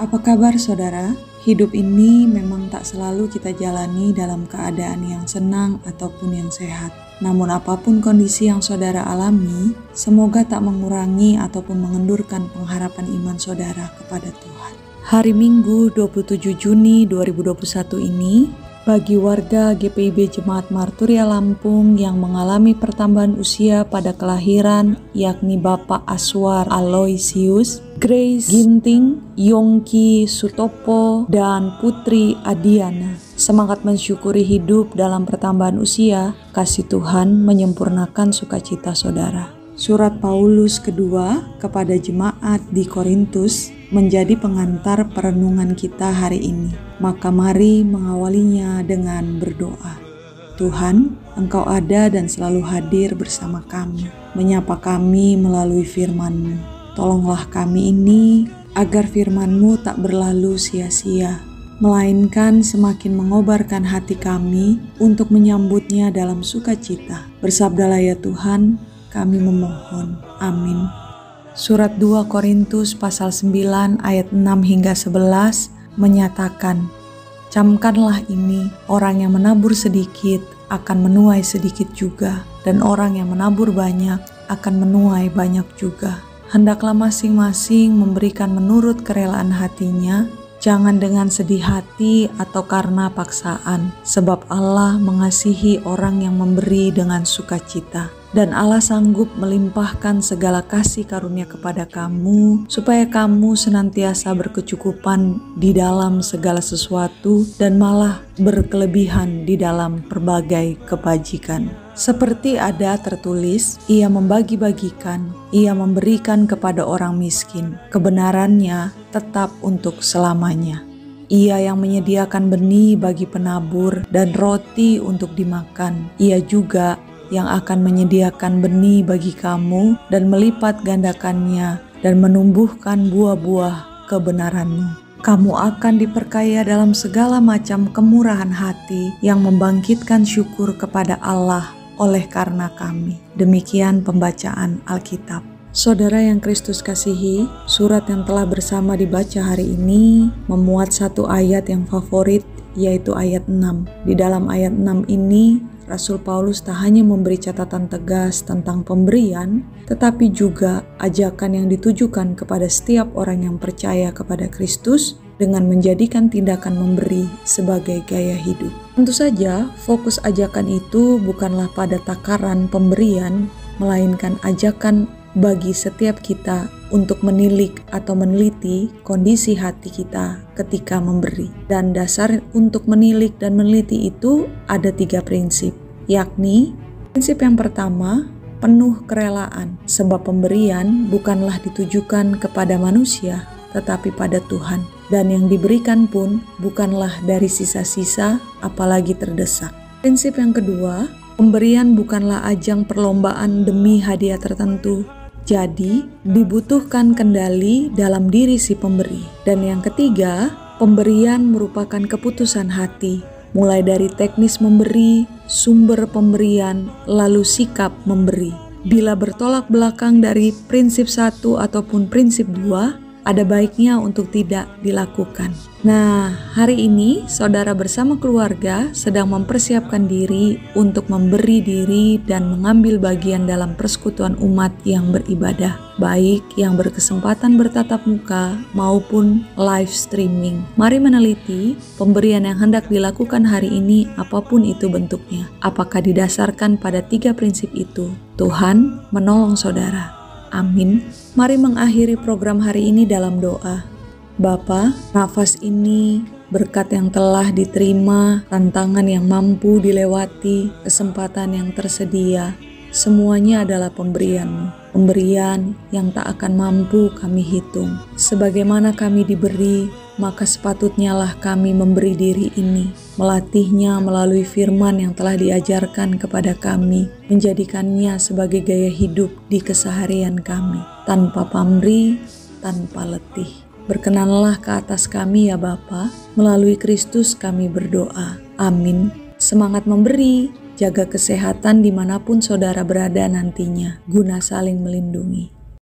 Apa kabar saudara? Hidup ini memang tak selalu kita jalani dalam keadaan yang senang ataupun yang sehat. Namun apapun kondisi yang saudara alami, semoga tak mengurangi ataupun mengendurkan pengharapan iman saudara kepada Tuhan. Hari Minggu 27 Juni 2021 ini, bagi warga GPIB Jemaat Marturia Lampung yang mengalami pertambahan usia pada kelahiran, yakni Bapak Aswar Aloysius, Grace Ginting, Yongki Sutopo, dan Putri Adiana, semangat mensyukuri hidup dalam pertambahan usia, kasih Tuhan menyempurnakan sukacita saudara. Surat Paulus kedua kepada jemaat di Korintus menjadi pengantar perenungan kita hari ini. Maka mari mengawalinya dengan berdoa. Tuhan, Engkau ada dan selalu hadir bersama kami, menyapa kami melalui firman-Mu. Tolonglah kami ini agar firman-Mu tak berlalu sia-sia, melainkan semakin mengobarkan hati kami untuk menyambutnya dalam sukacita. Bersabdalah ya Tuhan, kami memohon. Amin. Surat 2 Korintus pasal 9 ayat 6 hingga 11 menyatakan, camkanlah ini, orang yang menabur sedikit akan menuai sedikit juga, dan orang yang menabur banyak akan menuai banyak juga. Hendaklah masing-masing memberikan menurut kerelaan hatinya, jangan dengan sedih hati atau karena paksaan, sebab Allah mengasihi orang yang memberi dengan sukacita. Dan Allah sanggup melimpahkan segala kasih karunia kepada kamu, supaya kamu senantiasa berkecukupan di dalam segala sesuatu dan malah berkelebihan di dalam berbagai kebajikan. Seperti ada tertulis, ia membagi-bagikan, ia memberikan kepada orang miskin, kebenarannya tetap untuk selamanya. Ia yang menyediakan benih bagi penabur dan roti untuk dimakan, ia juga yang akan menyediakan benih bagi kamu dan melipat gandakannya dan menumbuhkan buah-buah kebenaranmu. Kamu akan diperkaya dalam segala macam kemurahan hati yang membangkitkan syukur kepada Allah oleh karena kami. Demikian pembacaan Alkitab. Saudara yang Kristus kasihi, surat yang telah bersama dibaca hari ini memuat satu ayat yang favorit, yaitu ayat 6. Di dalam ayat 6 ini, Rasul Paulus tak hanya memberi catatan tegas tentang pemberian, tetapi juga ajakan yang ditujukan kepada setiap orang yang percaya kepada Kristus dengan menjadikan tindakan memberi sebagai gaya hidup. Tentu saja, fokus ajakan itu bukanlah pada takaran pemberian, melainkan ajakan bagi setiap kita untuk menilik atau meneliti kondisi hati kita ketika memberi. Dan dasar untuk menilik dan meneliti itu ada 3 prinsip, yakni prinsip yang pertama, penuh kerelaan, sebab pemberian bukanlah ditujukan kepada manusia tetapi pada Tuhan, dan yang diberikan pun bukanlah dari sisa-sisa apalagi terdesak. Prinsip yang kedua, pemberian bukanlah ajang perlombaan demi hadiah tertentu. Jadi, dibutuhkan kendali dalam diri si pemberi. Dan yang ketiga, pemberian merupakan keputusan hati, mulai dari teknis memberi, sumber pemberian, lalu sikap memberi. Bila bertolak belakang dari prinsip 1 ataupun prinsip 2, ada baiknya untuk tidak dilakukan. Nah, hari ini saudara bersama keluarga sedang mempersiapkan diri untuk memberi diri dan mengambil bagian dalam persekutuan umat yang beribadah, baik yang berkesempatan bertatap muka maupun live streaming. Mari meneliti pemberian yang hendak dilakukan hari ini, apapun itu bentuknya. Apakah didasarkan pada 3 prinsip itu? Tuhan menolong saudara. Amin. Mari mengakhiri program hari ini dalam doa. Bapa, nafas ini, berkat yang telah diterima, tantangan yang mampu dilewati, kesempatan yang tersedia, semuanya adalah pemberian-Mu. Pemberian yang tak akan mampu kami hitung. Sebagaimana kami diberi, maka sepatutnya lah kami memberi diri ini, melatihnya melalui firman yang telah diajarkan kepada kami, menjadikannya sebagai gaya hidup di keseharian kami, tanpa pamrih, tanpa letih. Berkenanlah ke atas kami ya Bapa, melalui Kristus kami berdoa. Amin. Semangat memberi, jaga kesehatan dimanapun saudara berada nantinya, guna saling melindungi.